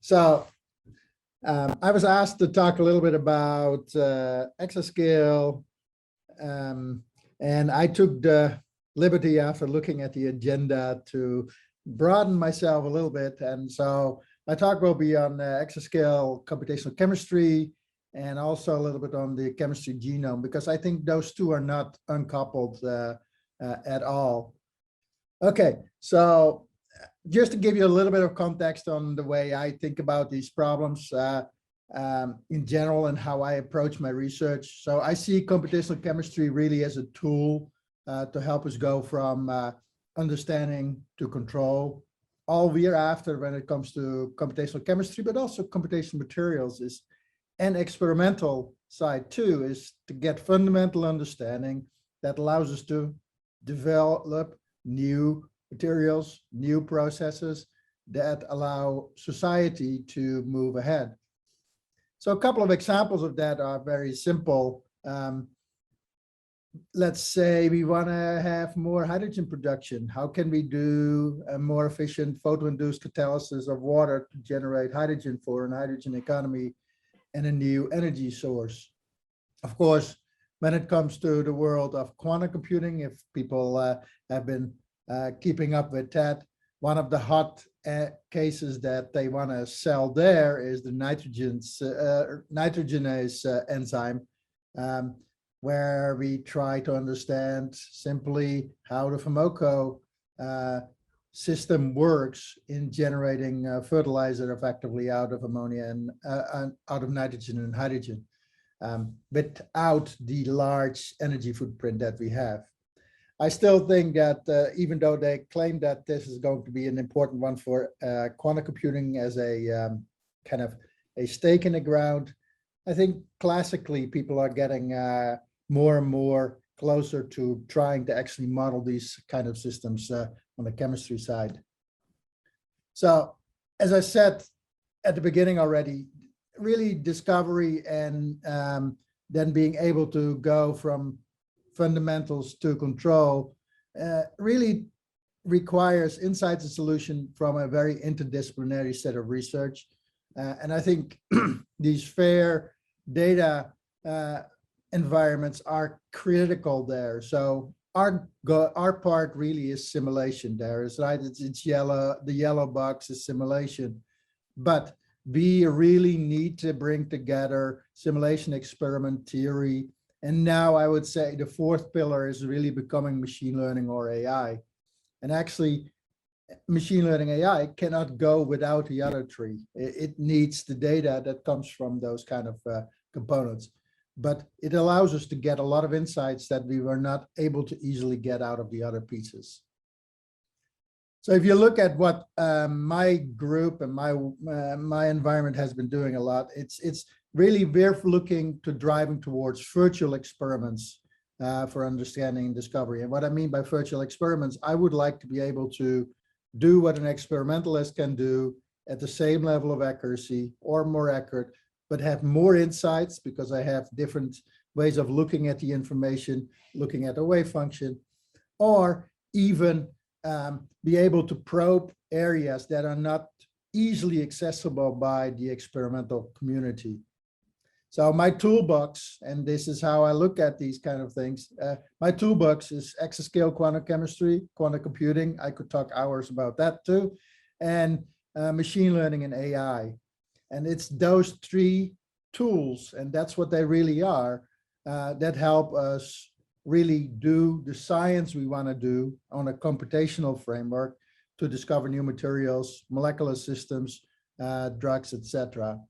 So I was asked to talk a little bit about Exascale, and I took the liberty after looking at the agenda to broaden myself a little bit. And so my talk will be on Exascale Computational Chemistry and also a little bit on the chemistry genome, because I think those two are not uncoupled at all. Okay, so just to give you a little bit of context on the way I think about these problems in general and how I approach my research. So I see computational chemistry really as a tool to help us go from understanding to control. All we're after when it comes to computational chemistry, but also computational materials is, and experimental side too, is to get fundamental understanding that allows us to develop new materials, new processes that allow society to move ahead. So a couple of examples of that are very simple. Let's say we want to have more hydrogen production. How can we do a more efficient photoinduced catalysis of water to generate hydrogen for an hydrogen economy and a new energy source? Of course, when it comes to the world of quantum computing, if people have been keeping up with that, one of the hot cases that they want to sell there is the nitrogenase enzyme, where we try to understand simply how the FAMOCO system works in generating fertilizer effectively out of ammonia and out of nitrogen and hydrogen, without the large energy footprint that we have. I still think that even though they claim that this is going to be an important one for quantum computing as a kind of a stake in the ground, I think classically people are getting more and more closer to trying to actually model these kind of systems on the chemistry side. So as I said at the beginning already, really discovery and then being able to go from fundamentals to control really requires insights and solution from a very interdisciplinary set of research. And I think these FAIR data environments are critical there. So our part really is simulation there, is right? It's yellow, the yellow box is simulation, but we really need to bring together simulation, experiment, theory. And now I would say the fourth pillar is really becoming machine learning or AI. And actually, machine learning AI cannot go without the other three. It needs the data that comes from those kind of components. But it allows us to get a lot of insights that we were not able to easily get out of the other pieces. So if you look at what my group and my environment has been doing a lot, it's really we're looking to driving towards virtual experiments for understanding and discovery. And what I mean by virtual experiments, I would like to be able to do what an experimentalist can do at the same level of accuracy or more accurate, but have more insights because I have different ways of looking at the information, looking at the wave function, or even be able to probe areas that are not easily accessible by the experimental community. So my toolbox, and this is how I look at these kind of things, my toolbox is exascale quantum chemistry, quantum computing. I could talk hours about that too, and machine learning and AI. And it's those three tools, and that's what they really are, that help us really do the science we want to do on a computational framework to discover new materials, molecular systems, drugs, etc.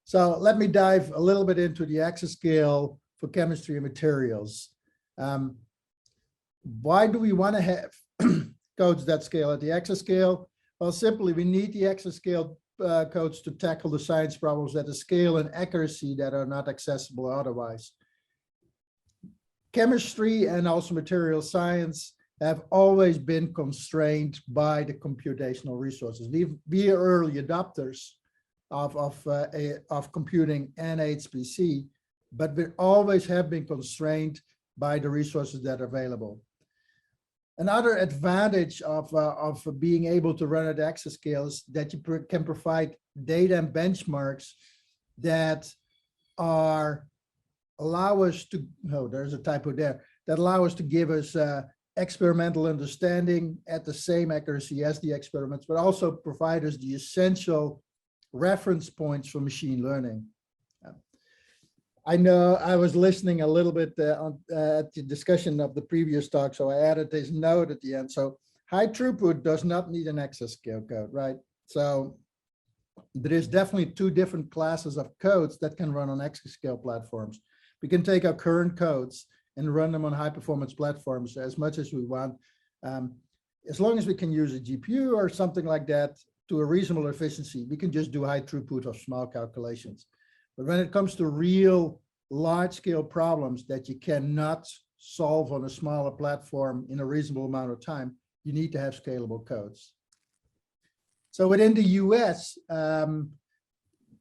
So let me dive a little bit into the exascale for chemistry and materials. Why do we want to have codes that scale at the exascale? Well, simply we need the exascale codes to tackle the science problems at a scale and accuracy that are not accessible otherwise. Chemistry and also material science have always been constrained by the computational resources. We are early adopters of computing and HPC, but we always have been constrained by the resources that are available. Another advantage of being able to run at Exascale is that you can provide data and benchmarks that allow us to, oh, there's a typo there, that allow us to give us experimental understanding at the same accuracy as the experiments, but also provide us the essential reference points for machine learning. I know I was listening a little bit at the discussion of the previous talk, so I added this note at the end. So high throughput does not need an Exascale code, right? So there is definitely two different classes of codes that can run on Exascale platforms. We can take our current codes and run them on high performance platforms as much as we want. As long as we can use a GPU or something like that to a reasonable efficiency, we can just do high throughput of small calculations. But when it comes to real large scale problems that you cannot solve on a smaller platform in a reasonable amount of time, you need to have scalable codes. So within the US,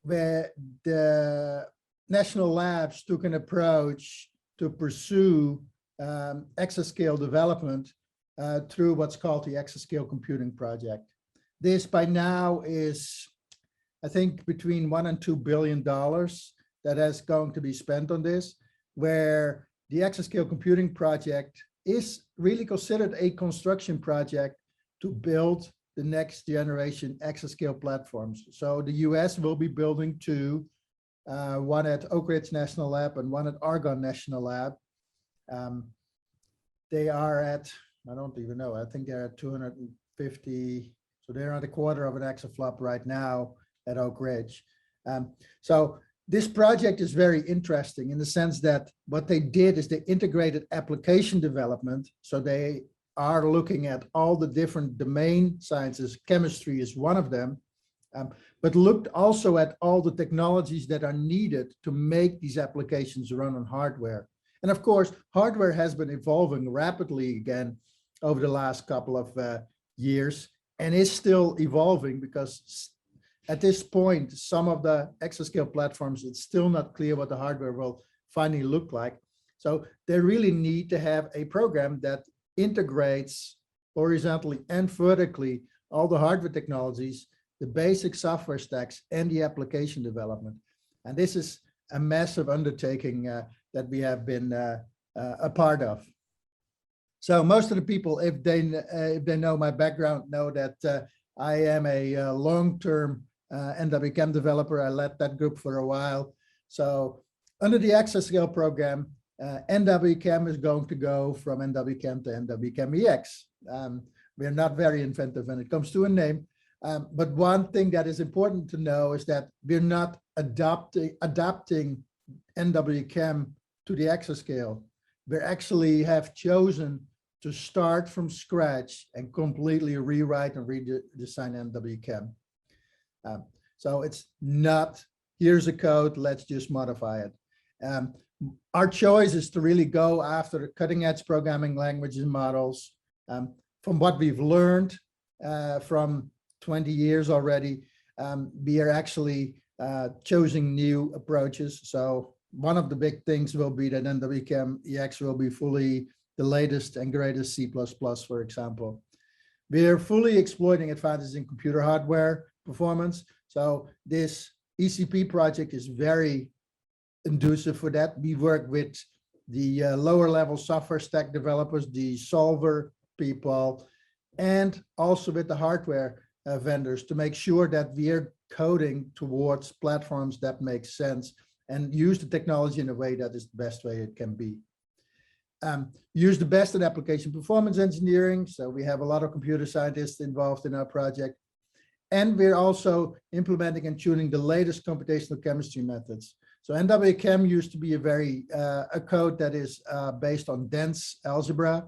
where the national labs took an approach to pursue exascale development through what's called the Exascale Computing Project. This by now is, I think, between $1 and $2 billion that is going to be spent on this, where the Exascale Computing Project is really considered a construction project to build the next generation exascale platforms. So the US will be building two, one at Oak Ridge National Lab and one at Argonne National Lab. They are at, I don't even know, I think they're at 250, so they're at a quarter of an exaflop right now at Oak Ridge. So this project is very interesting in the sense that what they did is they integrated application development. So they are looking at all the different domain sciences. Chemistry is one of them, but looked also at all the technologies that are needed to make these applications run on hardware. And of course, hardware has been evolving rapidly again over the last couple of years and is still evolving, because at this point, some of the exascale platforms, it's still not clear what the hardware will finally look like. So they really need to have a program that integrates horizontally and vertically all the hardware technologies, the basic software stacks, and the application development. And this is a massive undertaking that we have been a part of. So most of the people, if they know my background, know that I am a long-term NWChem developer. I led that group for a while. So under the Exascale program, NWChem is going to go from NWChem to NWChemEx. We're not very inventive when it comes to a name. But one thing that is important to know is that we're not adapting NWChem to the Exascale. We actually have chosen to start from scratch and completely rewrite and redesign NWChem. So it's not, here's a code, let's just modify it. Our choice is to really go after cutting edge programming languages and models. From what we've learned from 20 years already, we are actually choosing new approaches. So one of the big things will be that NWChemEx will be fully the latest and greatest C++, for example. We are fully exploiting advances in computer hardware performance. So this ECP project is very conducive for that. We work with the lower level software stack developers, the solver people, and also with the hardware vendors to make sure that we are coding towards platforms that make sense and use the technology in a way that is the best way it can be. Use the best in application performance engineering. So we have a lot of computer scientists involved in our project. And we're also implementing and tuning the latest computational chemistry methods. So NWChem used to be a code that is based on dense algebra.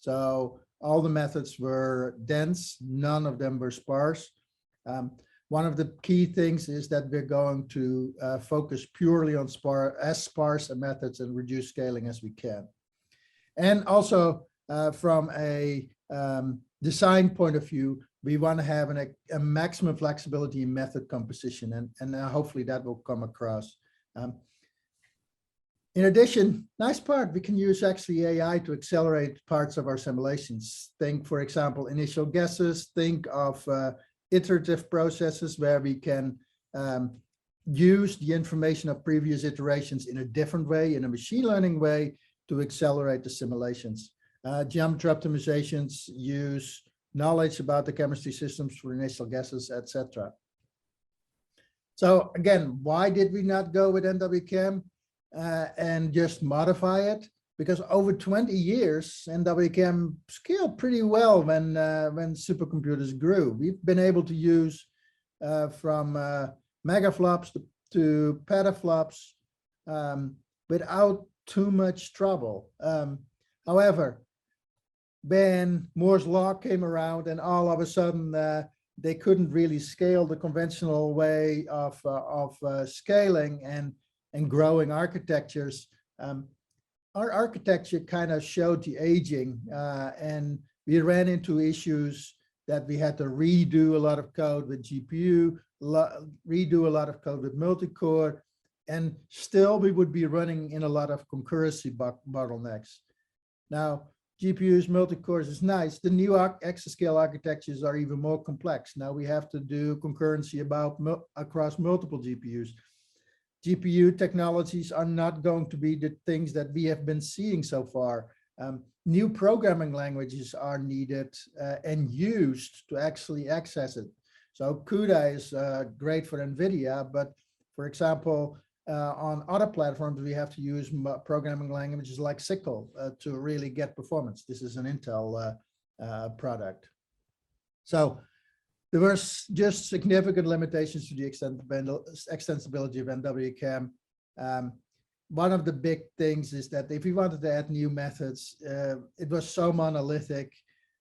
So all the methods were dense, none of them were sparse. One of the key things is that we're going to focus purely on sparse methods and reduce scaling as we can. And also from a design point of view, we want to have a maximum flexibility in method composition, and hopefully that will come across. In addition, nice part, we can use actually AI to accelerate parts of our simulations. Think, for example, initial guesses, think of iterative processes where we can use the information of previous iterations in a different way, in a machine learning way, to accelerate the simulations. Geometry optimizations use knowledge about the chemistry systems for initial guesses, etc. So again, why did we not go with NWChem and just modify it? Because over 20 years, NWChem scaled pretty well when supercomputers grew. We've been able to use from megaflops to petaflops without too much trouble. However, when Moore's law came around and all of a sudden they couldn't really scale the conventional way of scaling and growing architectures, our architecture kind of showed the aging, and we ran into issues that we had to redo a lot of code with GPU, redo a lot of code with multicore, and still we would be running in a lot of concurrency bottlenecks. Now, GPUs, multicores is nice. The new exascale architectures are even more complex. Now we have to do concurrency across multiple GPUs. GPU technologies are not going to be the things that we have been seeing so far. New programming languages are needed and used to actually access it. So CUDA is great for NVIDIA, but for example, on other platforms, we have to use programming languages like SQL to really get performance. This is an Intel product. So there were just significant limitations to the extensibility of NWChem. One of the big things is that if we wanted to add new methods, it was so monolithic.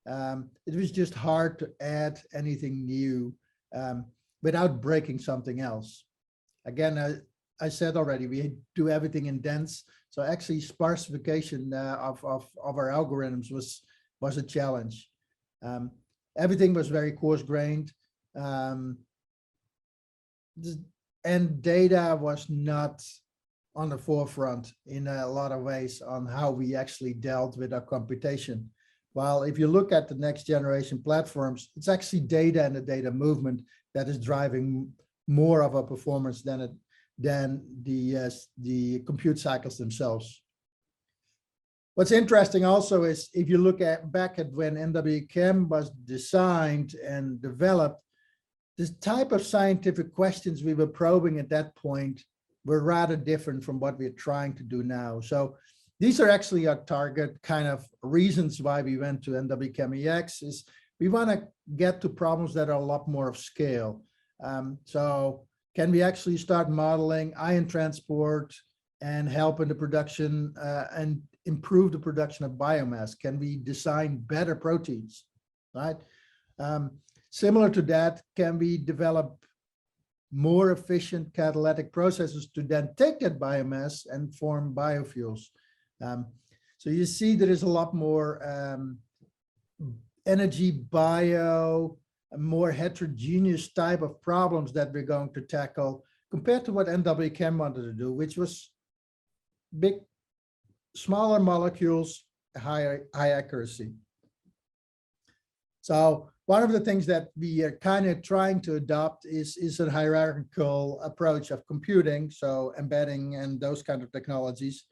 It was just hard to add anything new without breaking something else. Again, I said already, we do everything in dense. So actually sparsification of our algorithms was a challenge. Everything was very coarse-grained. And data was not on the forefront in a lot of ways on how we actually dealt with our computation. While if you look at the next generation platforms, it's actually data and the data movement that is driving more of a performance than the compute cycles themselves. What's interesting also is if you look back at when NWChem was designed and developed, the type of scientific questions we were probing at that point were rather different from what we're trying to do now. So these are actually our target kind of reasons why we went to NWChemEx is we want to get to problems that are a lot more of scale. So can we actually start modeling ion transport and help in the production and improve the production of biomass? Can we design better proteins, right? Similar to that, can we develop more efficient catalytic processes to then take that biomass and form biofuels? So you see there is a lot more energy bio, a more heterogeneous type of problems that we're going to tackle compared to what NWChem wanted to do, which was big, smaller molecules, high accuracy. So one of the things that we are kind of trying to adopt is a hierarchical approach of computing, so embedding and those kind of technologies,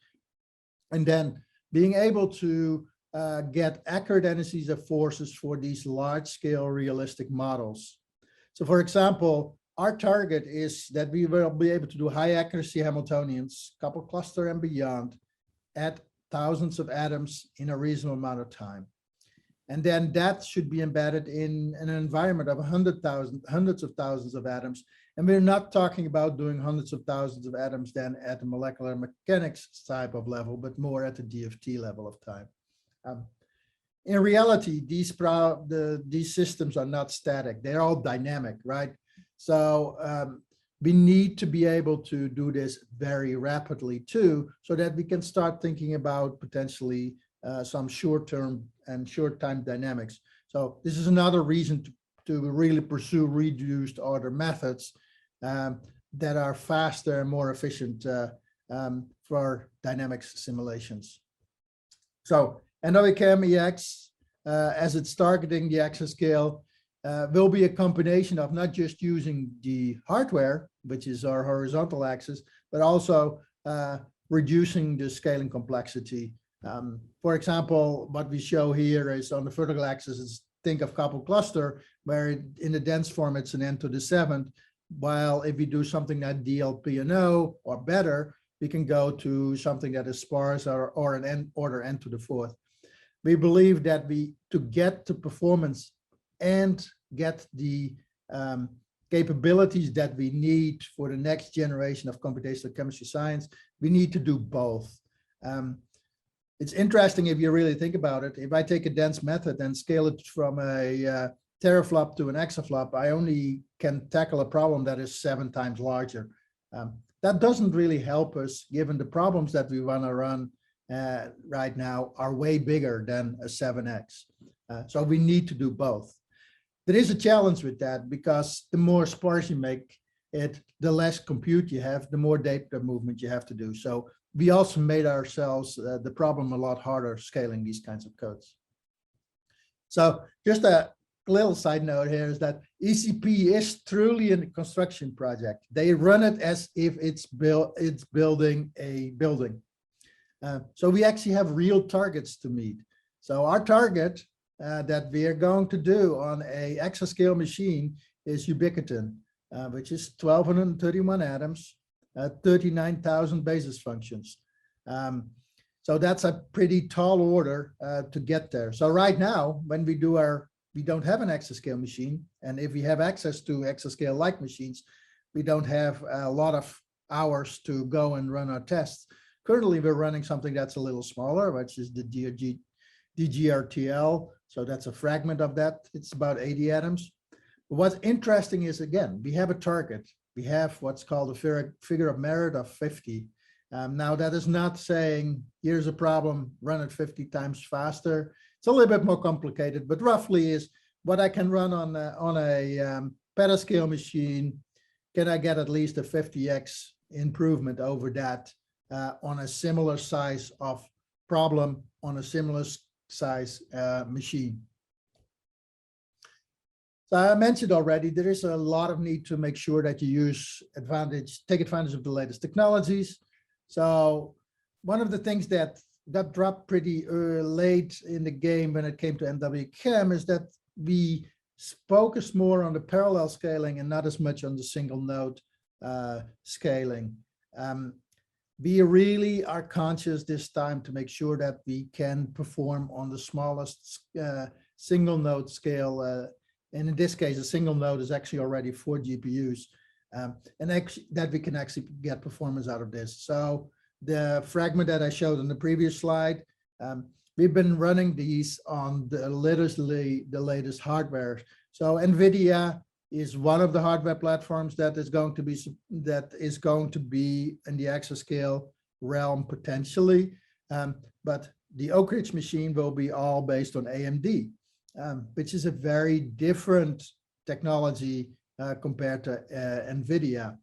and then being able to get accurate analyses of forces for these large-scale realistic models. So for example, our target is that we will be able to do high accuracy Hamiltonians, couple cluster and beyond, at thousands of atoms in a reasonable amount of time. And then that should be embedded in an environment of hundreds of thousands of atoms. And we're not talking about doing hundreds of thousands of atoms then at the molecular mechanics type of level, but more at the DFT level of time. In reality, these systems are not static. They're all dynamic, right? So we need to be able to do this very rapidly too, so that we can start thinking about potentially some short-term and short-time dynamics. So this is another reason to really pursue reduced order methods that are faster and more efficient for dynamics simulations. So NWChemEx, as it's targeting the exascale, will be a combination of not just using the hardware, which is our horizontal axis, but also reducing the scaling complexity. For example, what we show here is on the vertical axis is think of coupled cluster, where in the dense form it's an n to the 7th, while if we do something like DLP&O or better, we can go to something that is sparse or an n order n to the 4th. We believe that to get to performance and get the capabilities that we need for the next generation of computational chemistry science, we need to do both. It's interesting if you really think about it. If I take a dense method and scale it from a teraflop to an exaflop, I only can tackle a problem that is 7 times larger. That doesn't really help us, given the problems that we want to run right now are way bigger than a 7x. So we need to do both. There is a challenge with that, because the more sparse you make it, the less compute you have, the more data movement you have to do. So we also made ourselves the problem a lot harder scaling these kinds of codes. So just a little side note here is that ECP is truly a construction project. They run it as if it's building a building. So we actually have real targets to meet. So our target that we are going to do on a exascale machine is ubiquitin, which is 1,231 atoms, 39,000 basis functions. So that's a pretty tall order to get there. So right now, when we do we don't have an exascale machine. And if we have access to exascale-like machines, we don't have a lot of hours to go and run our tests. Currently, we're running something that's a little smaller, which is the DGRTL. So that's a fragment of that. It's about 80 atoms. But what's interesting is, again, we have a target. We have what's called a figure of merit of 50. Now, that is not saying, here's a problem, run it 50 times faster. It's a little bit more complicated, but roughly is what I can run on a petascale machine. Can I get at least a 50x improvement over that on a similar size of problem on a similar size machine? So I mentioned already, there is a lot of need to make sure that you take advantage of the latest technologies. So one of the things that dropped pretty late in the game when it came to NWChem is that we focused more on the parallel scaling and not as much on the single node scaling. We really are conscious this time to make sure that we can perform on the smallest single node scale. And in this case, a single node is actually already 4 GPUs. And actually, that we can actually get performance out of this. So the fragment that I showed on the previous slide, we've been running these on the latest hardware. So NVIDIA is one of the hardware platforms that is going to be in the exascale realm potentially, but the Oak Ridge machine will be all based on AMD, which is a very different technology compared to NVIDIA.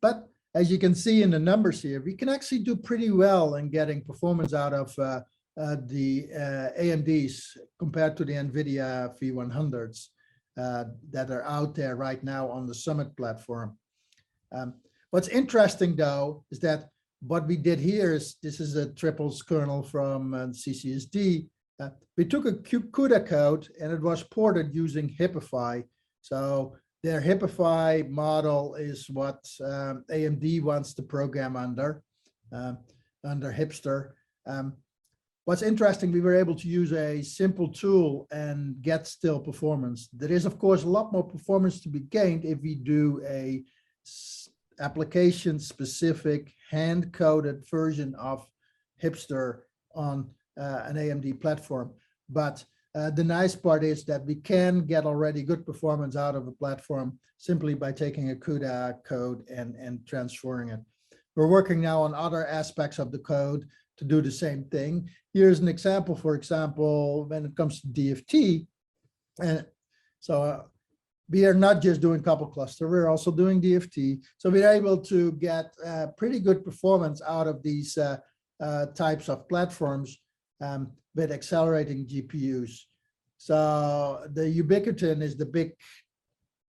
But as you can see in the numbers here, we can actually do pretty well in getting performance out of the AMDs compared to the NVIDIA V100s that are out there right now on the Summit platform. What's interesting, though, is that what we did here is, this is a triples kernel from CCSD. We took a CUDA code and it was ported using Hippify. So their Hippify model is what AMD wants to program under Hipster. What's interesting, we were able to use a simple tool and get still performance. There is, of course, a lot more performance to be gained if we do a application-specific hand-coded version of Hipster on an AMD platform. But the nice part is that we can get already good performance out of a platform simply by taking a CUDA code and transferring it. We're working now on other aspects of the code to do the same thing. Here's an example, for example, when it comes to DFT. And so we are not just doing couple cluster, we're also doing DFT. So we're able to get pretty good performance out of these types of platforms with accelerating GPUs. So the Ubiquitin is the big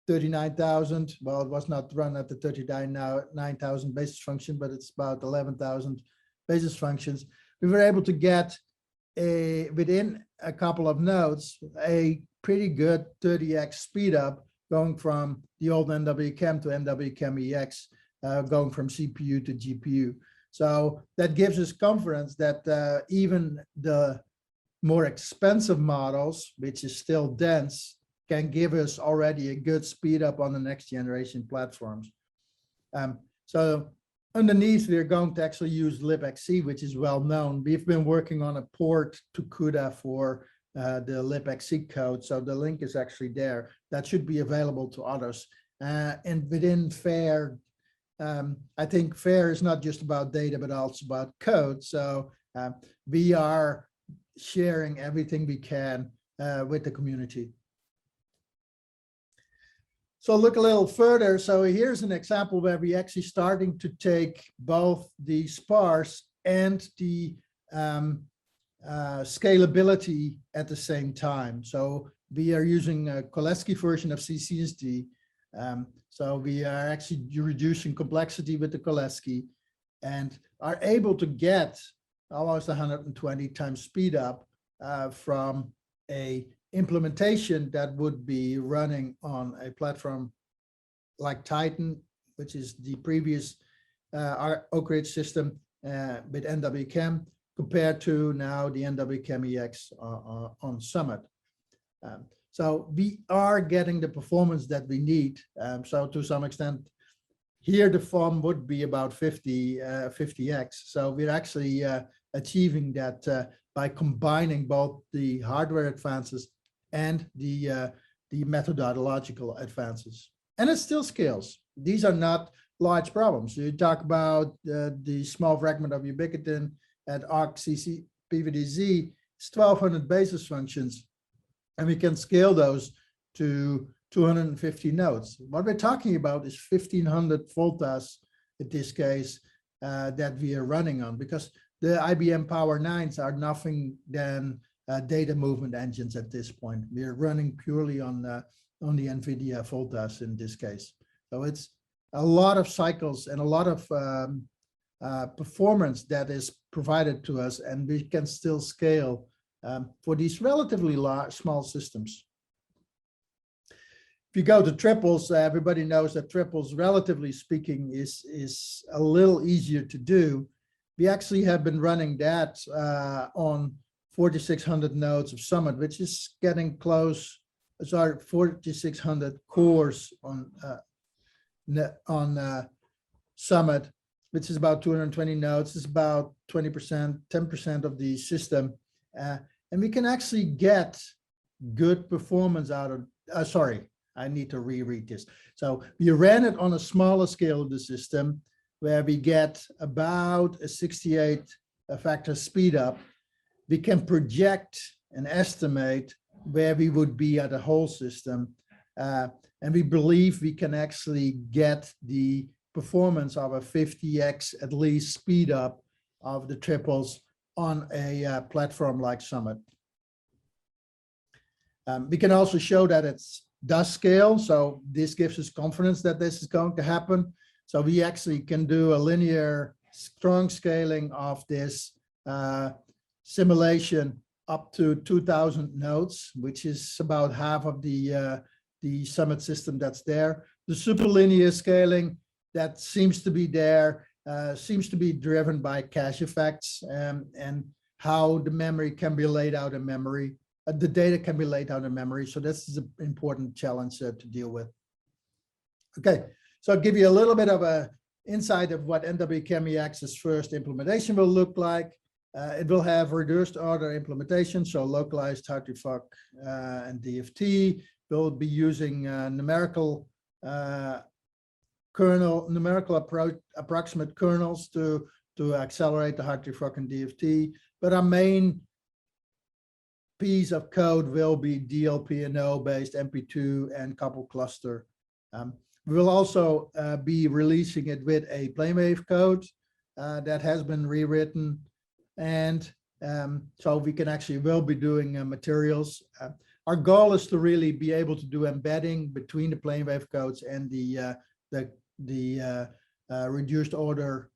39,000. Well, it was not run at the 39,000 basis function, but it's about 11,000 basis functions. We were able to get within a couple of nodes, a pretty good 30x speed up going from the old NWChem to NWChemEx, going from CPU to GPU. So that gives us confidence that even the more expensive models, which is still dense, can give us already a good speed up on the next generation platforms. So underneath, we're going to actually use libxc, which is well known. We've been working on a port to CUDA for the libxc code. So the link is actually there. That should be available to others. And within FAIR, I think FAIR is not just about data, but also about code. So we are sharing everything we can with the community. So look a little further. So here's an example where we actually starting to take both the sparse and the scalability at the same time. So we are using a Cholesky version of CCSD. So we are actually reducing complexity with the Cholesky and are able to get almost 120 times speed up from a implementation that would be running on a platform like Titan, which is the previous Oak Ridge system with NWChem, compared to now the NWChemEx on Summit. So we are getting the performance that we need. So to some extent, here the form would be about 50x. So we're actually achieving that by combining both the hardware advances and the methodological advances. And it still scales. These are not large problems. You talk about the small fragment of ubiquitin at arc-CC PVDZ, it's 1200 basis functions, and we can scale those to 250 nodes. What we're talking about is 1500 voltas in this case that we are running on, because the IBM Power 9s are nothing than data movement engines at this point. We're running purely on the NVIDIA voltas in this case. So it's a lot of cycles and a lot of performance that is provided to us, and we can still scale for these relatively small systems. If you go to triples, everybody knows that triples, relatively speaking, is a little easier to do. We actually have been running that on 4600 nodes of Summit, which is getting close. Sorry, 4600 cores on Summit, which is about 220 nodes. It's about 20%, 10% of the system, and we can actually get good performance out of. Sorry, I need to reread this. So we ran it on a smaller scale of the system, where we get about a 68 factor speed up. We can project and estimate where we would be at a whole system. And we believe we can actually get the performance of a 50x at least speed up of the triples on a platform like Summit. We can also show that it does scale. So this gives us confidence that this is going to happen. So we actually can do a linear strong scaling of this simulation up to 2000 nodes, which is about half of the Summit system that's there. The superlinear scaling that seems to be there seems to be driven by cache effects and how the memory can be laid out in memory. The data can be laid out in memory. So this is an important challenge to deal with. Okay, so I'll give you a little bit of an insight of what NWChemEx's first implementation will look like. It will have reduced order implementation, so localized Hartree-Fock and DFT. We'll be using numerical approximate kernels to accelerate the Hartree-Fock and DFT. But our main piece of code will be DLP&O based MP2 and couple cluster. We will also be releasing it with a plane wave code that has been rewritten. And so we can actually will be doing materials. Our goal is to really be able to do embedding between the plane wave codes and the reduced order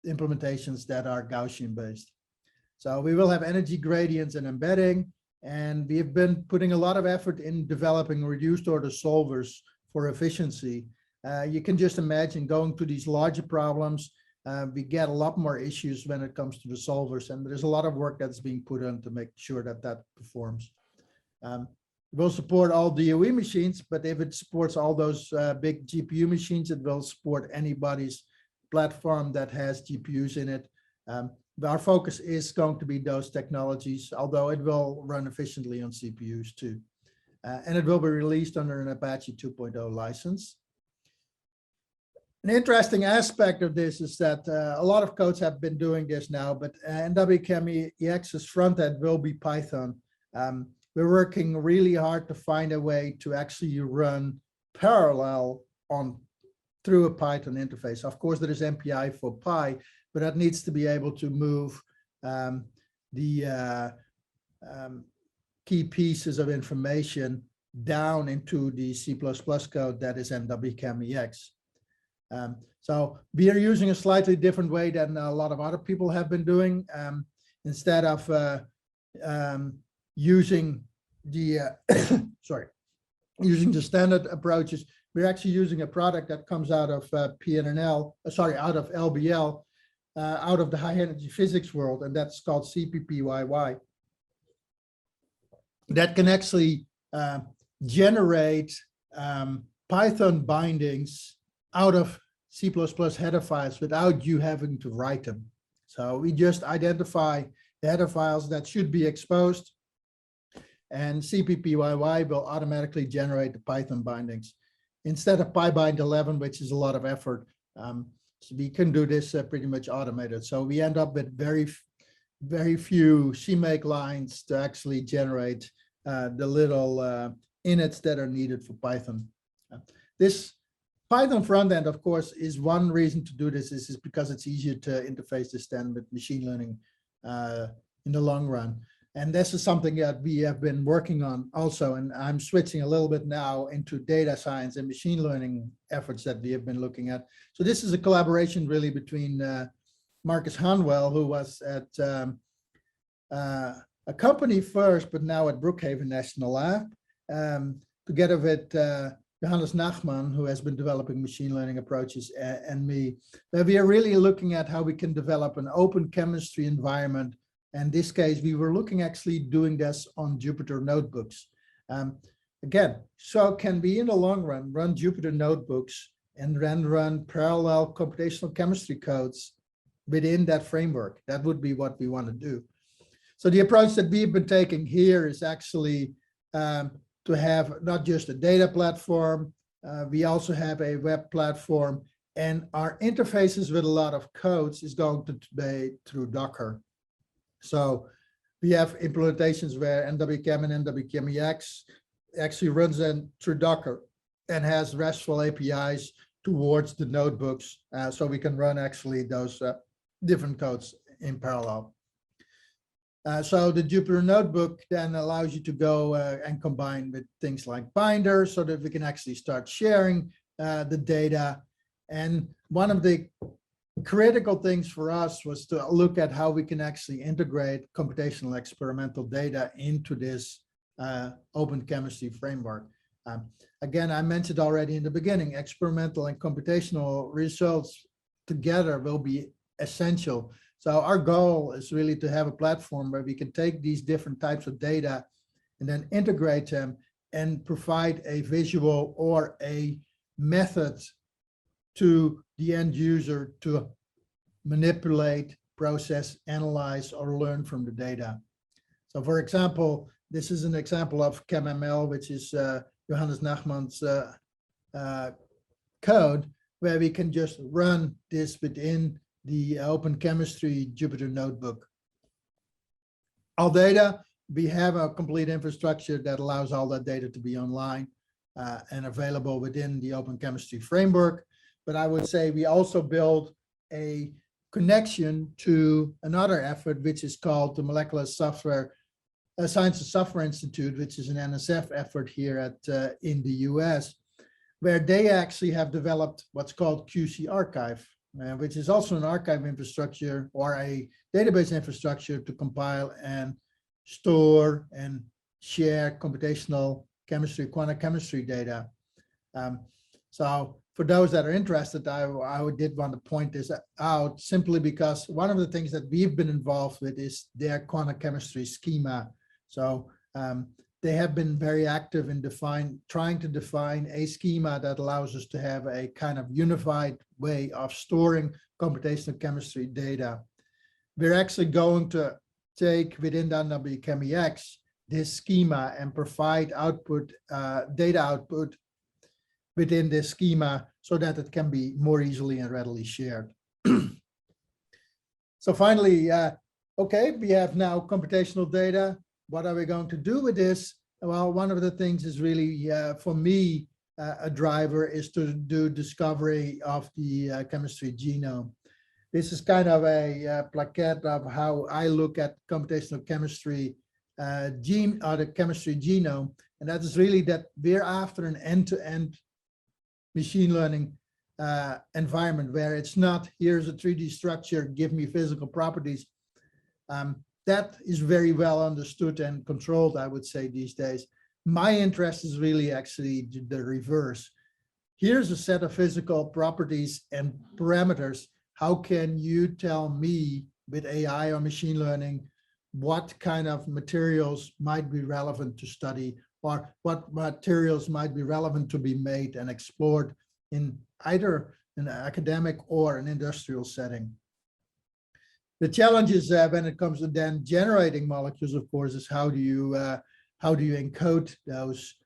implementations that are Gaussian based. So we will have energy gradients and embedding, and we've been putting a lot of effort in developing reduced order solvers for efficiency. You can just imagine going to these larger problems, we get a lot more issues when it comes to the solvers, and there's a lot of work that's being put on to make sure that that performs. We'll support all DOE machines, but if it supports all those big GPU machines, it will support anybody's platform that has GPUs in it. Our focus is going to be those technologies, although it will run efficiently on CPUs too. And it will be released under an Apache 2.0 license. An interesting aspect of this is that a lot of codes have been doing this now, but NWChemEx's front end will be Python. We're working really hard to find a way to actually run parallel through a Python interface. Of course, there is MPI for Py, but that needs to be able to move the key pieces of information down into the C++ code that is NWChemEx. So we are using a slightly different way than a lot of other people have been doing. Instead of using the using the standard approaches, we're actually using a product that comes out of out of LBL, out of the high energy physics world, and that's called CPPYY. That can actually generate Python bindings out of C++ header files without you having to write them. So we just identify the header files that should be exposed, and CPPYY will automatically generate the Python bindings. Instead of PyBind 11, which is a lot of effort, so we can do this pretty much automated. So we end up with very few CMake lines to actually generate the little inits that are needed for Python. This Python front end, of course, is one reason to do this. This is because it's easier to interface this then with machine learning in the long run. And this is something that we have been working on also. And I'm switching a little bit now into data science and machine learning efforts that we have been looking at. So this is a collaboration really between Marcus Hanwell, who was at a company first, but now at Brookhaven National Lab, together with Johannes Nachman, who has been developing machine learning approaches, and me, where we are really looking at how we can develop an open chemistry environment. In this case, we were looking actually doing this on Jupyter Notebooks. Again, so can we in the long run run Jupyter Notebooks and then run parallel computational chemistry codes within that framework? That would be what we want to do. So the approach that we've been taking here is actually to have not just a data platform, we also have a web platform, and our interfaces with a lot of codes is going to be through Docker. So we have implementations where NWChem and NWChemEx actually runs in through Docker and has RESTful APIs towards the notebooks, so we can run actually those different codes in parallel. So the Jupyter Notebook then allows you to go and combine with things like binders so that we can actually start sharing the data. And one of the critical things for us was to look at how we can actually integrate computational experimental data into this open chemistry framework. Again, I mentioned already in the beginning, experimental and computational results together will be essential. So our goal is really to have a platform where we can take these different types of data and then integrate them and provide a visual or a method to the end user to manipulate, process, analyze, or learn from the data. So for example, this is an example of ChemML, which is Johannes Nachman's code, where we can just run this within the open chemistry Jupyter Notebook. All data we have a complete infrastructure that allows all that data to be online and available within the open chemistry framework. But I would say we also build a connection to another effort, which is called the Molecular Software Science and Software Institute, which is an NSF effort here at in the US, where they actually have developed what's called QC Archive, which is also an archive infrastructure or a database infrastructure to compile and store and share computational chemistry, quantum chemistry data. So for those that are interested, I did want to point this out simply because one of the things that we've been involved with is their quantum chemistry schema. So they have been very active in trying to define a schema that allows us to have a kind of unified way of storing computational chemistry data. We're actually going to take within the NWChemEx this schema and provide output, data output within this schema so that it can be more easily and readily shared. So finally, okay, we have now computational data. What are we going to do with this? Well, one of the things is really, for me, a driver is to do discovery of the chemistry genome. This is kind of a plaquette of how I look at computational chemistry the chemistry genome. And that is really that we're after an end-to-end machine learning environment where it's not, here's a 3D structure, give me physical properties. That is very well understood and controlled, I would say, these days. My interest is really actually the reverse. Here's a set of physical properties and parameters. How can you tell me with AI or machine learning what kind of materials might be relevant to study or what materials might be relevant to be made and explored in either an academic or an industrial setting? The challenge is when it comes to then generating molecules, of course, is how do you encode those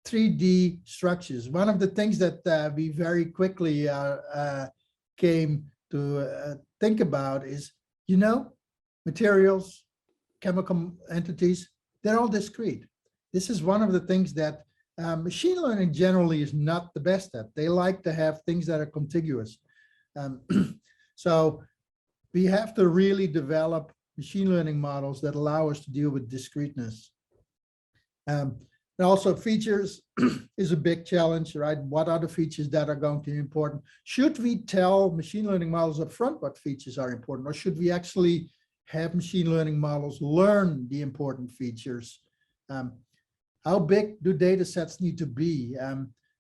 3D structures? One of the things that we very quickly came to think about is, you know, materials, chemical entities, they're all discrete. This is one of the things that machine learning generally is not the best at. They like to have things that are contiguous. So we have to really develop machine learning models that allow us to deal with discreteness. And also features is a big challenge, right? What are the features that are going to be important? Should we tell machine learning models up front what features are important, or should we actually have machine learning models learn the important features? How big do data sets need to be?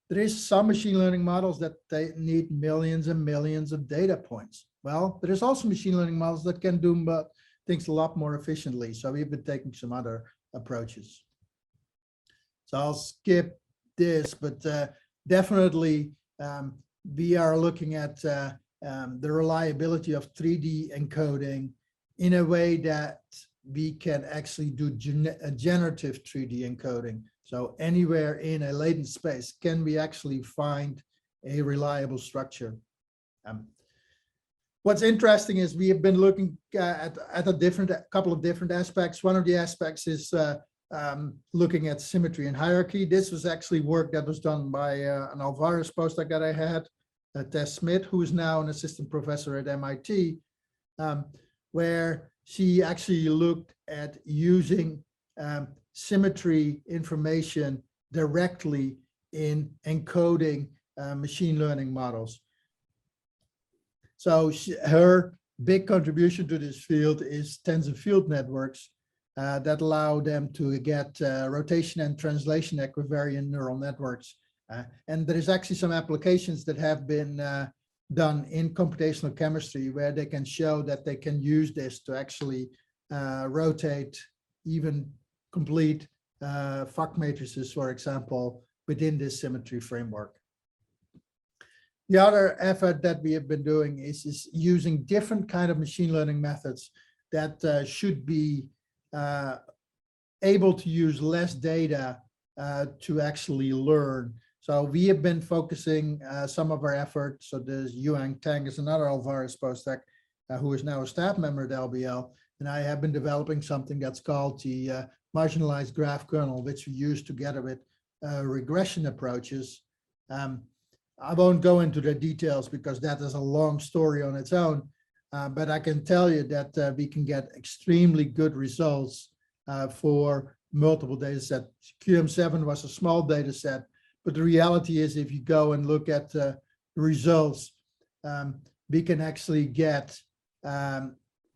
There is some machine learning models that they need millions and millions of data points. Well, there's also machine learning models that can do things a lot more efficiently. So we've been taking some other approaches. So I'll skip this, but definitely we are looking at the reliability of 3D encoding in a way that we can actually do generative 3D encoding. So anywhere in a latent space, can we actually find a reliable structure? What's interesting is we have been looking at a couple of different aspects. One of the aspects is looking at symmetry and hierarchy. This was actually work that was done by an Alvarez postdoc that I had, Tess Smith, who is now an assistant professor at MIT, where she actually looked at using symmetry information directly in encoding machine learning models. So her big contribution to this field is tensor field networks that allow them to get rotation and translation equivariant neural networks. And there is actually some applications that have been done in computational chemistry where they can show that they can use this to actually rotate even complete Fock matrices, for example, within this symmetry framework. The other effort that we have been doing is using different kind of machine learning methods that should be able to use less data to actually learn. So we have been focusing some of our efforts. So there's Yuan Tang is another Alvarez postdoc who is now a staff member at LBL, and I have been developing something that's called the marginalized graph kernel, which we use together with regression approaches. I won't go into the details because that is a long story on its own, but I can tell you that we can get extremely good results for multiple data sets. QM7 was a small data set, but the reality is if you go and look at the results, we can actually get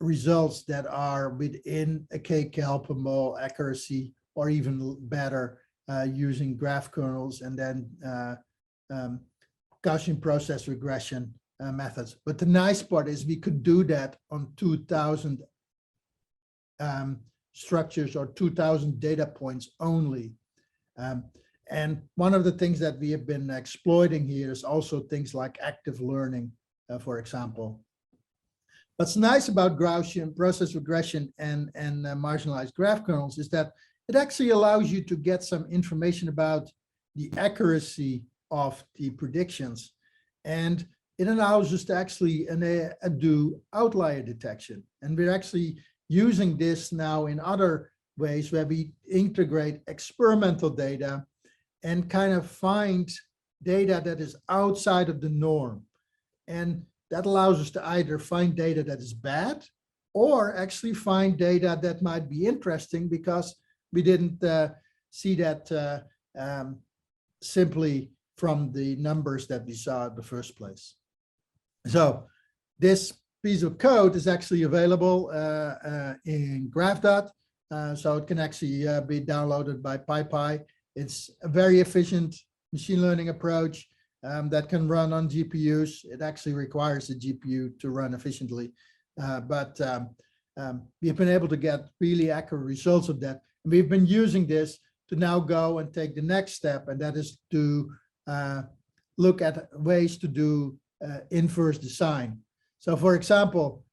results that are within a kcal per mole accuracy or even better using graph kernels and then Gaussian process regression methods. But the nice part is we could do that on 2,000 structures or 2,000 data points only. And one of the things that we have been exploiting here is also things like active learning, for example. What's nice about Gaussian process regression and marginalized graph kernels is that it actually allows you to get some information about the accuracy of the predictions. And it allows us to actually do outlier detection. And we're actually using this now in other ways where we integrate experimental data and kind of find data that is outside of the norm. And that allows us to either find data that is bad or actually find data that might be interesting because we didn't see that simply from the numbers that we saw in the first place. So this piece of code is actually available in GraphDot. So it can actually be downloaded by PyPy. It's a very efficient machine learning approach that can run on GPUs. It actually requires a GPU to run efficiently. But we've been able to get really accurate results of that. And we've been using this to now go and take the next step, and that is to look at ways to do inverse design. So for example,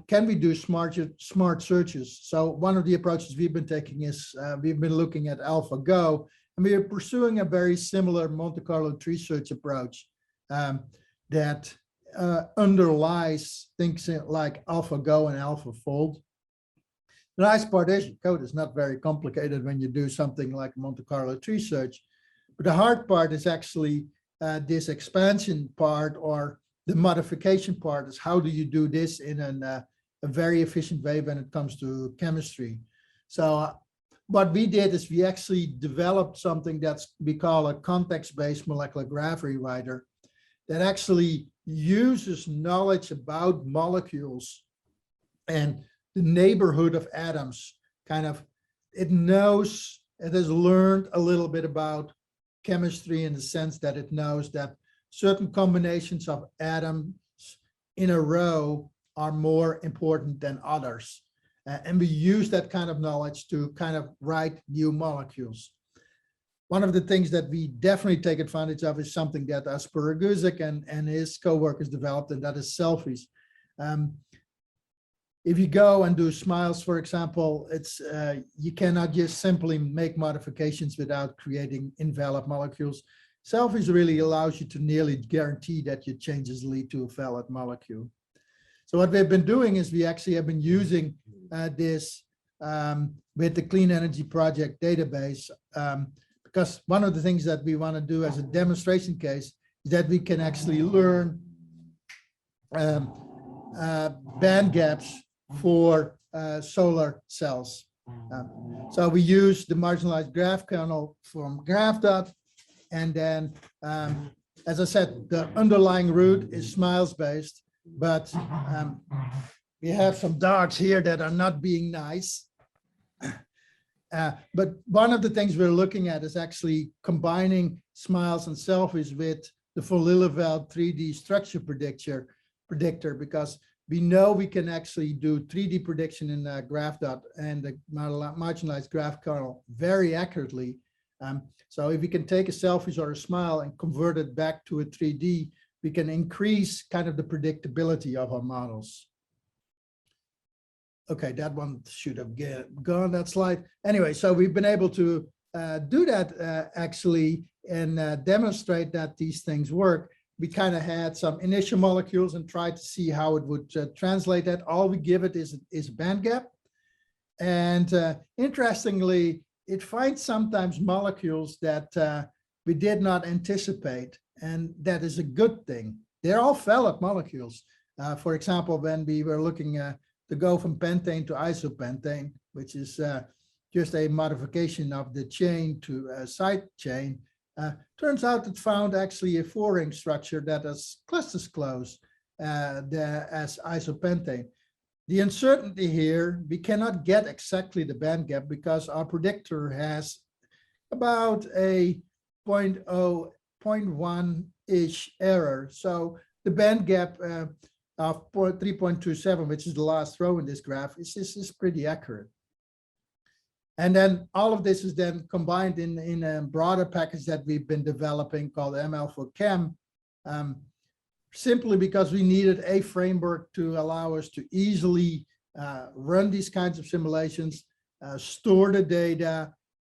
can we do smart searches? So one of the approaches we've been taking is we've been looking at AlphaGo, and we are pursuing a very similar Monte Carlo Tree Search approach that underlies things like AlphaGo and AlphaFold. The nice part is code is not very complicated when you do something like Monte Carlo Tree Search, but the hard part is actually this expansion part or the modification part is how do you do this in a very efficient way when it comes to chemistry. So what we did is we actually developed something that's we call a context-based molecular graph rewriter that actually uses knowledge about molecules and the neighborhood of atoms. Kind of, it knows, it has learned a little bit about chemistry in the sense that it knows that certain combinations of atoms in a row are more important than others. And we use that kind of knowledge to kind of write new molecules. One of the things that we definitely take advantage of is something that Asper Guzik and his co-workers developed, and that is selfies. If you go and do smiles, for example, it's you cannot just simply make modifications without creating invalid molecules. Selfies really allows you to nearly guarantee that your changes lead to a valid molecule. So what we've been doing is we actually have been using this with the Clean Energy Project database, because one of the things that we want to do as a demonstration case is that we can actually learn band gaps for solar cells. So we use the marginalized graph kernel from GraphDot, and then, as I said, the underlying root is smiles based, but we have some dogs here that are not being nice. But one of the things we're looking at is actually combining smiles and selfies with the Lilleveld 3D structure predictor, because we know we can actually do 3D prediction in GraphDot and the marginalized graph kernel very accurately. So if we can take a selfies or a smile and convert it back to a 3D, we can increase kind of the predictability of our models. Okay, that one should have gone, that slide. Anyway, so we've been able to do that actually and demonstrate that these things work. We kind of had some initial molecules and tried to see how it would translate that. All we give it is a band gap. And interestingly, it finds sometimes molecules that we did not anticipate, and that is a good thing. They're all valid molecules. For example, when we were looking to go from pentane to isopentane, which is just a modification of the chain to a side chain, turns out it found actually a 4-ring structure that is just as close as isopentane. The uncertainty here, we cannot get exactly the band gap because our predictor has about a 0.1-ish error. So the band gap of 3.27, which is the last row in this graph, is pretty accurate. And then all of this is then combined in a broader package that we've been developing called ML for Chem, simply because we needed a framework to allow us to easily run these kinds of simulations, store the data,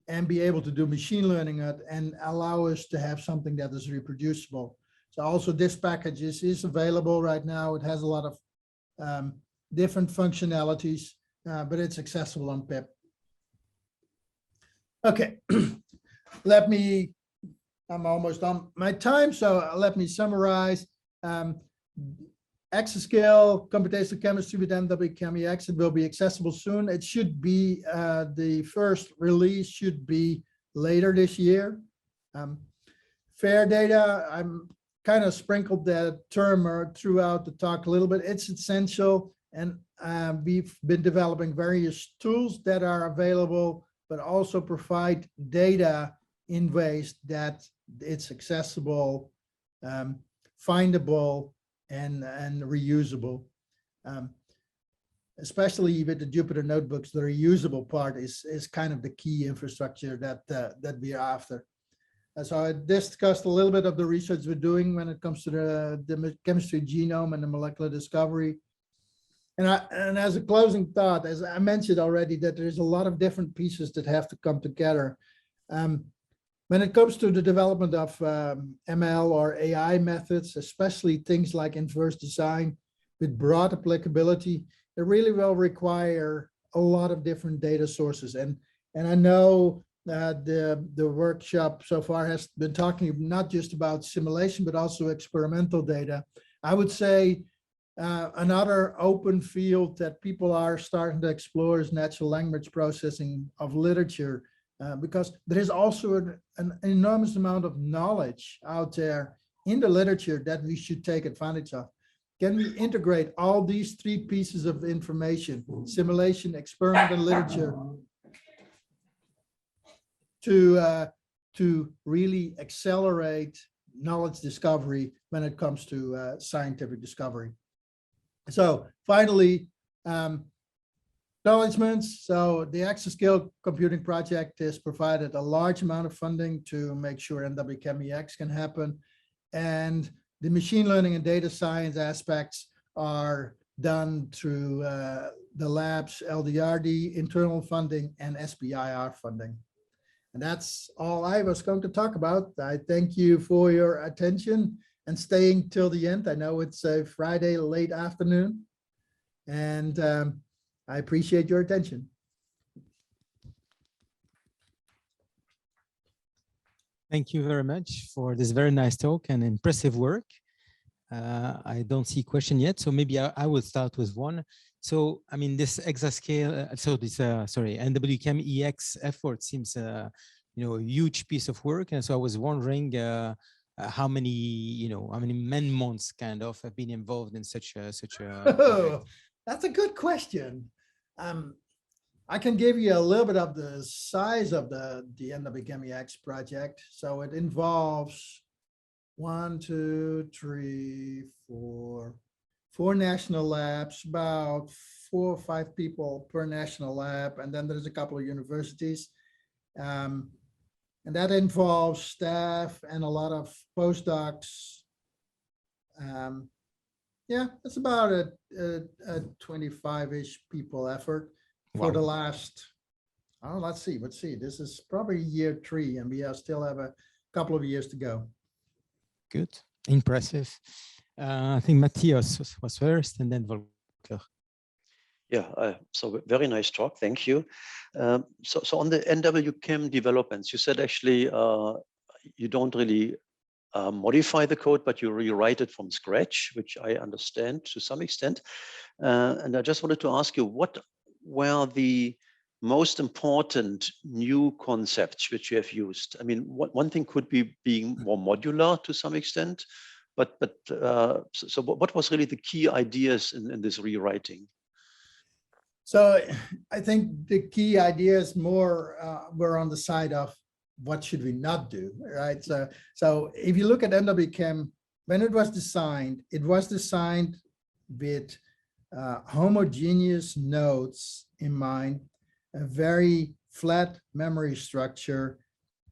and be able to do machine learning it and allow us to have something that is reproducible. So also this package is available right now. It has a lot of different functionalities, but it's accessible on PIP. Okay, I'm almost on my time, so let me summarize. Exascale Computational Chemistry with NWChemEx, it will be accessible soon. It should be, the first release should be later this year. FAIR data, I'm kind of sprinkled that term throughout the talk a little bit. It's essential, and we've been developing various tools that are available, but also provide data in ways that it's accessible, findable, and reusable. Especially with the Jupyter Notebooks, the reusable part is kind of the key infrastructure that we're after. So I discussed a little bit of the research we're doing when it comes to the chemistry genome and the molecular discovery. And as a closing thought, as I mentioned already, that there's a lot of different pieces that have to come together. When it comes to the development of ML or AI methods, especially things like inverse design with broad applicability, it really will require a lot of different data sources. And I know that the workshop so far has been talking not just about simulation, but also experimental data. I would say another open field that people are starting to explore is natural language processing of literature, because there is also an enormous amount of knowledge out there in the literature that we should take advantage of. Can we integrate all these 3 pieces of information, simulation, experiment, and literature, to really accelerate knowledge discovery when it comes to scientific discovery? So finally, acknowledgements. So the Exascale Computing Project has provided a large amount of funding to make sure NWChemEx can happen. And the machine learning and data science aspects are done through the lab's LDRD, internal funding, and SBIR funding. And that's all I was going to talk about. I thank you for your attention and staying till the end. I know it's a Friday late afternoon, and I appreciate your attention. Thank you very much for this very nice talk and impressive work. I don't see a question yet, so maybe I will start with one. So, I mean, this Exascale, NWChemEx effort seems, a huge piece of work. And so I was wondering how many man-months kind of have been involved in such a project? That's a good question. I can give you a little bit of the size of the NWChemEx project. So it involves 4 national labs, about 4 or 5 people per national lab, and then there's a couple of universities. And that involves staff and a lot of postdocs. Yeah, it's about a 25-ish people effort for the last, let's see, this is probably year 3, and we still have a couple of years to go. Good, impressive. I think Matthias was first, and then Volker. Yeah, so very nice talk. Thank you. So on the NWChem developments, you said actually you don't really modify the code, but you rewrite it from scratch, which I understand to some extent. And I just wanted to ask you, what were the most important new concepts which you have used? I mean, one thing could be being more modular to some extent, but so what was really the key ideas in this rewriting? So I think the key ideas more were on the side of what should we not do, right? So if you look at NWChem, when it was designed with homogeneous nodes in mind, a very flat memory structure,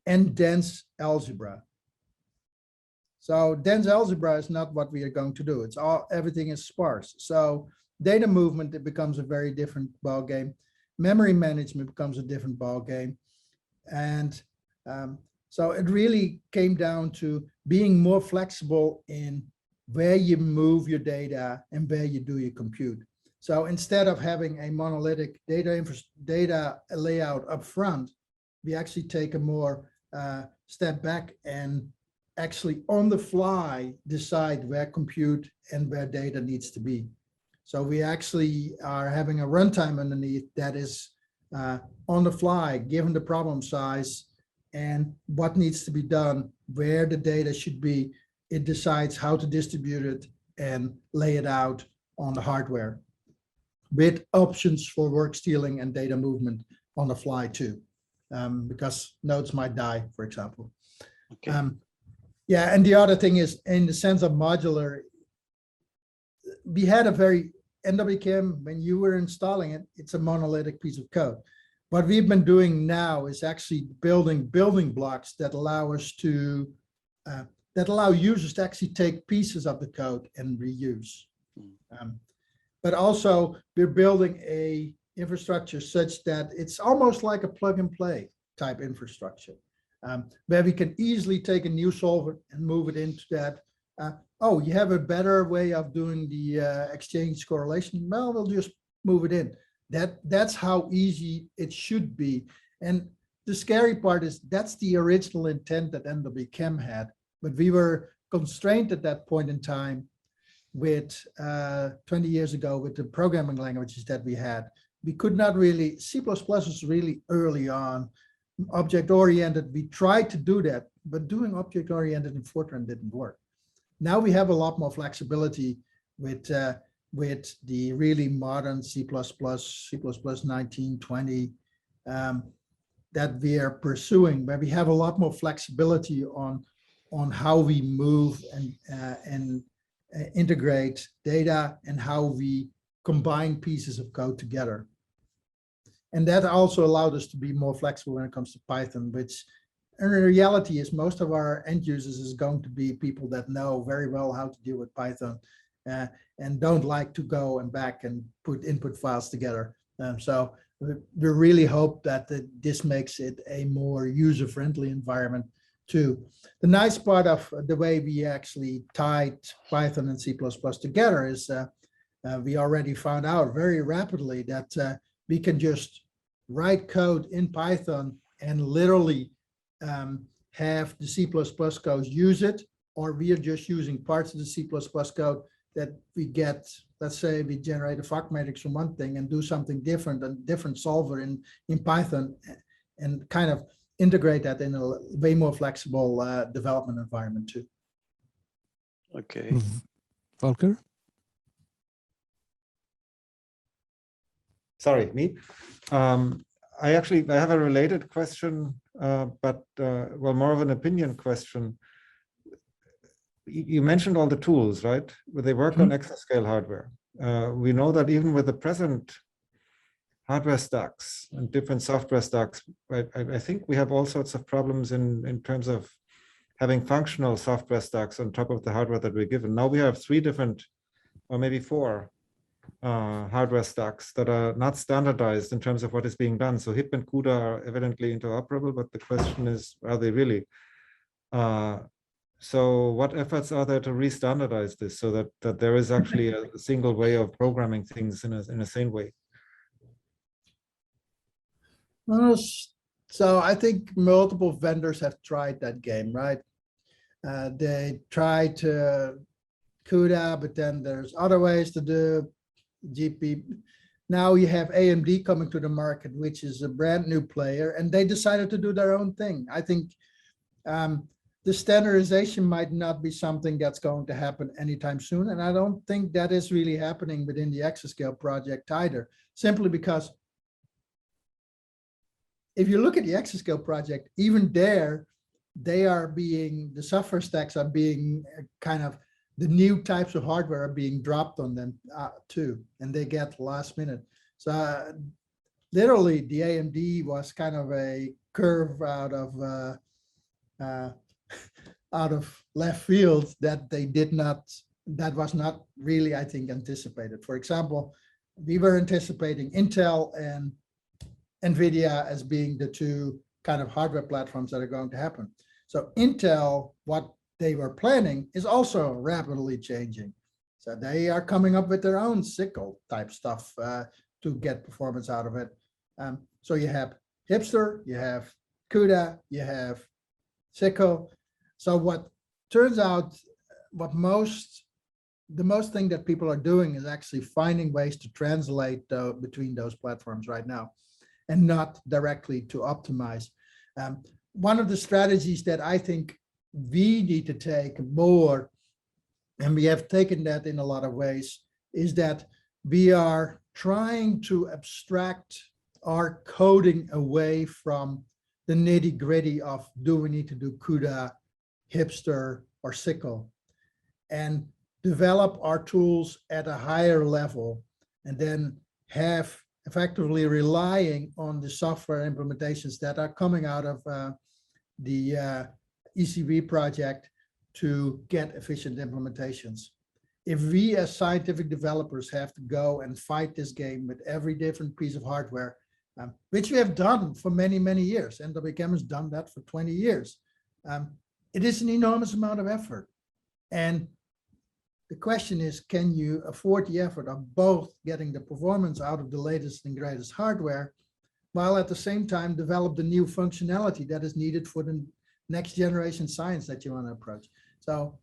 and dense algebra. So dense algebra is not what we are going to do. Everything is sparse. So data movement, it becomes a very different ballgame. Memory management becomes a different ballgame. And so it really came down to being more flexible in where you move your data and where you do your compute. So instead of having a monolithic data layout up front, we actually take a more step back and actually on the fly decide where compute and where data needs to be. So we actually are having a runtime underneath that is on the fly, given the problem size and what needs to be done, where the data should be. It decides how to distribute it and lay it out on the hardware with options for work stealing and data movement on the fly too, because nodes might die, for example. Okay. Yeah, and the other thing is, in the sense of modular, we had a very NWChem, when you were installing it, it's a monolithic piece of code. What we've been doing now is actually building blocks that allow us to, that allow users to actually take pieces of the code and reuse. But also we're building a infrastructure such that it's almost like a plug and play type infrastructure, where we can easily take a new solver and move it into that. Oh, you have a better way of doing the exchange correlation. Well, we'll just move it in. That's how easy it should be. And the scary part is that's the original intent that NWChem had, but we were constrained at that point in time with 20 years ago with the programming languages that we had. We could not really, C++ was really early on. Object-oriented, we tried to do that, but doing object-oriented in Fortran didn't work. Now we have a lot more flexibility with the really modern C++, C++19, 20 that we are pursuing, where we have a lot more flexibility on how we move and integrate data and how we combine pieces of code together. And that also allowed us to be more flexible when it comes to Python, which in reality is most of our end users is going to be people that know very well how to deal with Python and don't like to go and back and put input files together. So we really hope that this makes it a more user-friendly environment too. The nice part of the way we actually tied Python and C++ together is we already found out very rapidly that we can just write code in Python and literally have the C++ code use it, or we are just using parts of the C++ code that we get. Let's say we generate a FAC matrix from one thing and do something different, a different solver in Python, and kind of integrate that in a way more flexible development environment too. Okay. Volker? Sorry, me. I have a related question, but well, more of an opinion question. You mentioned all the tools, right? Where they work on exascale hardware. We know that even with the present hardware stacks and different software stacks, right, I think we have all sorts of problems in terms of having functional software stacks on top of the hardware that we're given. Now we have 3 different, or maybe 4 hardware stacks that are not standardized in terms of what is being done. So HIP and CUDA are evidently interoperable, but the question is, are they really? So what efforts are there to re-standardize this so that there is actually a single way of programming things in a sane way? So I think multiple vendors have tried that game, right? They tried to CUDA, but then there's other ways to do GP. Now you have AMD coming to the market, which is a brand new player, and they decided to do their own thing. I think the standardization might not be something that's going to happen anytime soon. And I don't think that is really happening within the Exascale project either, simply because if you look at the Exascale project, even there, the software stacks are being kind of, the new types of hardware are being dropped on them too, and they get last minute. So literally the AMD was kind of a curve out of left field that that was not really, I think, anticipated. For example, we were anticipating Intel and NVIDIA as being the two kind of hardware platforms that are going to happen. So Intel, what they were planning is also rapidly changing. So they are coming up with their own sickle type stuff to get performance out of it. So you have Hipster, you have CUDA, you have sickle. So what turns out, the most thing that people are doing is actually finding ways to translate between those platforms right now, and not directly to optimize. One of the strategies that I think we need to take more, and we have taken that in a lot of ways, is that we are trying to abstract our coding away from the nitty-gritty of, do we need to do CUDA, Hipster, or sickle, and develop our tools at a higher level, and then have effectively relying on the software implementations that are coming out of the ECV project to get efficient implementations. If we as scientific developers have to go and fight this game with every different piece of hardware, which we have done for many, many years, NWChem has done that for 20 years, it is an enormous amount of effort. And the question is, can you afford the effort of both getting the performance out of the latest and greatest hardware, while at the same time develop the new functionality that is needed for the next generation science that you want to approach? So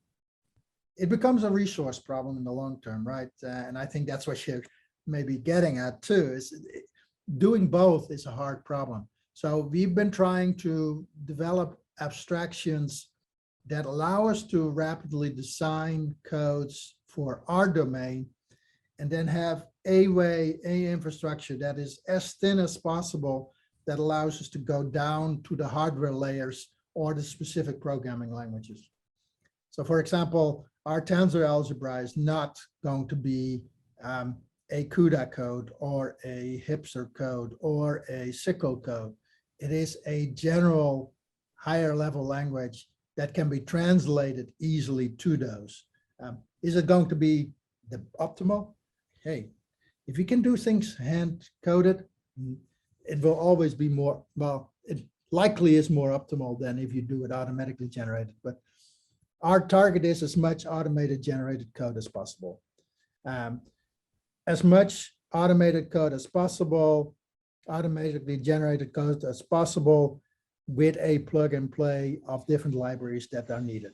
it becomes a resource problem in the long term, right? And I think that's what you're maybe getting at too, is doing both is a hard problem. So we've been trying to develop abstractions that allow us to rapidly design codes for our domain, and then have a infrastructure that is as thin as possible, that allows us to go down to the hardware layers or the specific programming languages. So for example, our tensor algebra is not going to be a CUDA code or a Hipster code or a sickle code. It is a general higher level language that can be translated easily to those. Is it going to be the optimal? Hey, if you can do things hand coded, it will always be more, well, it likely is more optimal than if you do it automatically generated. But our target is as much automated generated code as possible. As much automated code as possible, automatically generated code as possible, with a plug and play of different libraries that are needed.